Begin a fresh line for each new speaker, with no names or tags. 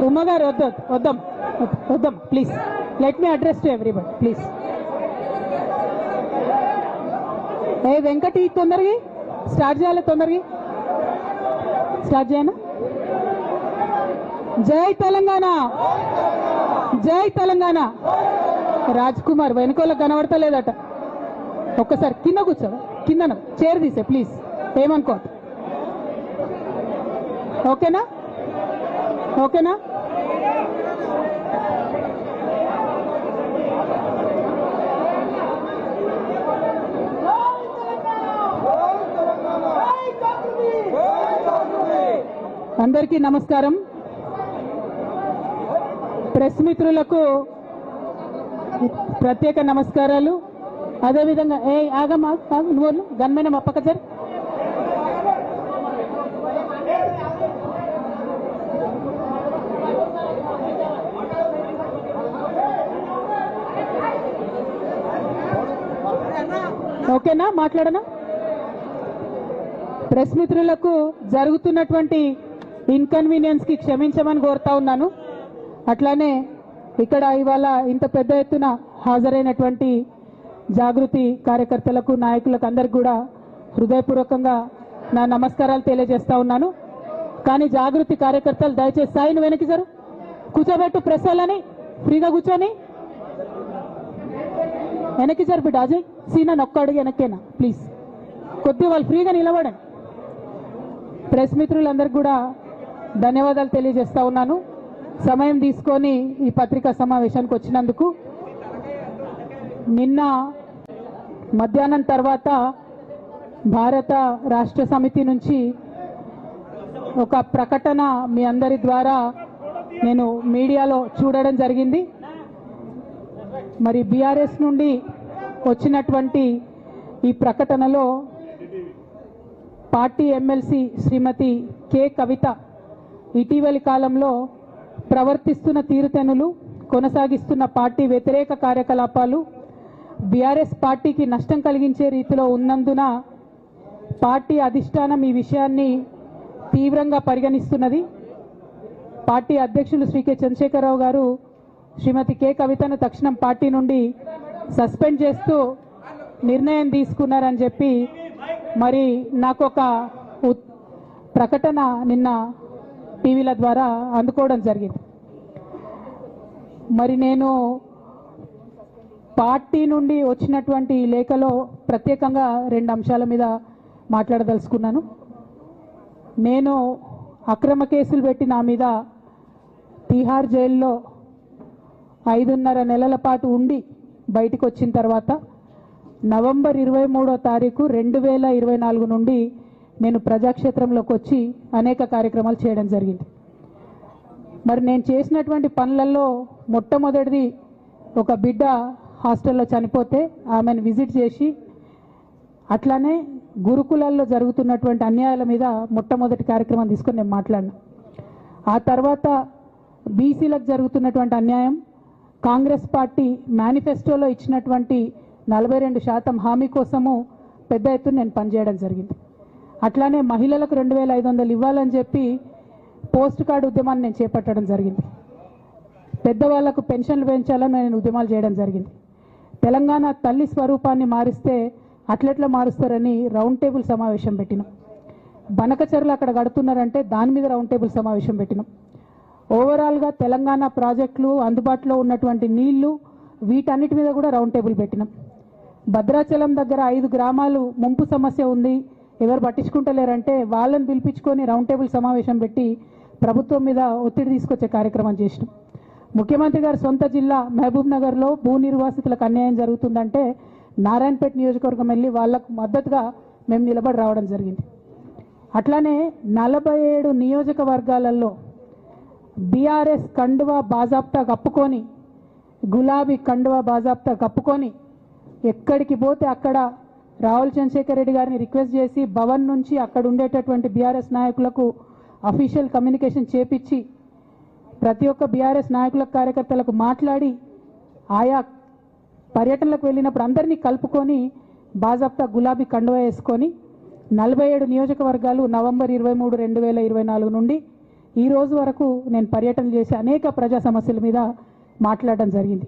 ఉమ్మ గారు వద్దాం వద్దాం please. Let me address to everybody please. ఏ వెంకటి తొందరగా స్టార్ట్ చేయాలి, తొందరగా స్టార్ట్ చేయనా? జై తెలంగాణ, జై తెలంగాణ. రాజ్ కుమార్ వెనుకోలకు కనబడతలేదట, ఒక్కసారి కింద కూర్చో, కింద చైర్ తీసే ప్లీజ్, ఏమనుకో. ఓకేనా? ఓకేనా? అందరికీ నమస్కారం. ప్రెస్ మిత్రులకు ప్రత్యేక నమస్కారాలు. అదేవిధంగా ఆగమ్మా నువ్వు గన్మైన మా పక్క సార్. ఓకేనా? మాట్లాడనా? ప్రెస్ మిత్రులకు జరుగుతున్నటువంటి ఇన్కన్వీనియన్స్ కి క్షమించమని కోరుతా ఉన్నాను. అట్లానే ఇక్కడ ఇవాళ ఇంత పెద్ద ఎత్తున హాజరైనటువంటి జాగృతి కార్యకర్తలకు, నాయకులకు అందరికి కూడా హృదయపూర్వకంగా నా నమస్కారాలు తెలియజేస్తా ఉన్నాను. కానీ జాగృతి కార్యకర్తలు దయచేసి సాయిని వెనక్కి సార్ కూర్చోబెట్టు, ప్రెస్ వాళ్ళని ఫ్రీగా కూర్చొని వెనక్కి సార్. బిడ్డ అజయ్ సీనా ఒక్క అడుగు వెనక్కేనా ప్లీజ్, కొద్దిగా వాళ్ళు ఫ్రీగా నిలబడండి. ప్రెస్ మిత్రులందరికీ కూడా ధన్యవాదాలు తెలియజేస్తా ఉన్నాను సమయం తీసుకొని ఈ పత్రికా సమావేశానికి వచ్చినందుకు. నిన్న మధ్యాహ్నం తర్వాత భారత రాష్ట్ర సమితి నుంచి ఒక ప్రకటన మీ అందరి ద్వారా నేను మీడియాలో చూడడం జరిగింది. మరి బీఆర్ఎస్ నుండి వచ్చినటువంటి ఈ ప్రకటనలో పార్టీ ఎమ్మెల్సీ శ్రీమతి కె కవిత ఇటీవలి కాలంలో ప్రవర్తిస్తున్న తీరుతెన్నులు, కొనసాగిస్తున్న పార్టీ వ్యతిరేక కార్యకలాపాలు బీఆర్ఎస్ పార్టీకి నష్టం కలిగించే రీతిలో ఉన్నందున పార్టీ అధిష్టానం ఈ విషయాన్ని తీవ్రంగా పరిగణిస్తున్నది. పార్టీ అధ్యక్షులు శ్రీ కె చంద్రశేఖరరావు గారు శ్రీమతి కె కవితను తక్షణం పార్టీ నుండి సస్పెండ్ చేస్తూ నిర్ణయం తీసుకున్నారని చెప్పి మరి నాకు ఒక ప్రకటన నిన్న టీవీల ద్వారా అందుకోవడం జరిగింది. మరి నేను పార్టీ నుండి వచ్చినటువంటి లేఖలో ప్రత్యేకంగా 2 అంశాల మీద మాట్లాడదలుచుకున్నాను. నేను అక్రమ కేసులు పెట్టి నా మీద తిహార్ జైల్లో 5.5 నెలల పాటు ఉండి బయటికి వచ్చిన తర్వాత నవంబర్ 23వ తారీఖు 2024 నుండి నేను ప్రజాక్షేత్రంలోకి వచ్చి అనేక కార్యక్రమాలు చేయడం జరిగింది. మరి నేను చేసినటువంటి పనులలో మొట్టమొదటిది ఒక బిడ్డ హాస్టల్లో చనిపోతే ఆమెను విజిట్ చేసి, అట్లానే గురుకులాల్లో జరుగుతున్నటువంటి అన్యాయాల మీద మొట్టమొదటి కార్యక్రమం తీసుకొని నేను మాట్లాడినా. ఆ తర్వాత బీసీలకు జరుగుతున్నటువంటి అన్యాయం, కాంగ్రెస్ పార్టీ మేనిఫెస్టోలో ఇచ్చినటువంటి 42% హామీ కోసము పెద్ద ఎత్తున నేను పనిచేయడం జరిగింది. అట్లానే మహిళలకు 2500 ఇవ్వాలని చెప్పి పోస్ట్ కార్డు ఉద్యమాన్ని నేను చేపట్టడం జరిగింది. పెద్దవాళ్లకు పెన్షన్లు పెంచాలని నేను ఉద్యమాలు చేయడం జరిగింది. తెలంగాణ తల్లి స్వరూపాన్ని మారిస్తే అట్లెట్లా మారుస్తారని రౌండ్ టేబుల్ సమావేశం పెట్టినాం. బనకచర్లు అక్కడ కడుతున్నారంటే దాని మీద రౌండ్ టేబుల్ సమావేశం పెట్టినాం. ఓవరాల్గా తెలంగాణ ప్రాజెక్టులు, అందుబాటులో ఉన్నటువంటి నీళ్లు, వీటన్నిటి మీద కూడా రౌండ్ టేబుల్ పెట్టినాం. భద్రాచలం దగ్గర 5 గ్రామాలు ముంపు సమస్య ఉంది, ఎవరు పట్టించుకుంటలేరంటే వాళ్ళని పిలిపించుకొని రౌండ్ టేబుల్ సమావేశం పెట్టి ప్రభుత్వం మీద ఒత్తిడి తీసుకొచ్చే కార్యక్రమం చేసినాం. ముఖ్యమంత్రి గారు సొంత జిల్లా మహబూబ్ నగర్లో భూ నిర్వాసితులకు అన్యాయం జరుగుతుందంటే నారాయణపేట నియోజకవర్గం వెళ్ళి వాళ్లకు మద్దతుగా మేము నిలబడి రావడం జరిగింది. అట్లానే 47 నియోజకవర్గాలలో బీఆర్ఎస్ కండువా బాజాప్తా కప్పుకొని, గులాబీ కండువా బాజాప్తా కప్పుకొని ఎక్కడికి పోతే అక్కడ రావుల చంద్రశేఖర్ రెడ్డి గారిని రిక్వెస్ట్ చేసి భవన్ నుంచి అక్కడ ఉండేటటువంటి బీఆర్ఎస్ నాయకులకు అఫీషియల్ కమ్యూనికేషన్ చేపించి ప్రతి ఒక్క బీఆర్ఎస్ నాయకుల కార్యకర్తలకు మాట్లాడి ఆయా పర్యటనలకు వెళ్ళినప్పుడు అందరినీ కలుపుకొని బాజాప్తా గులాబీ కండువా వేసుకొని 47 నియోజకవర్గాలు నవంబర్ 23, 2024 నుండి ఈ రోజు వరకు నేను పర్యటన చేసి అనేక ప్రజా సమస్యల మీద మాట్లాడడం జరిగింది.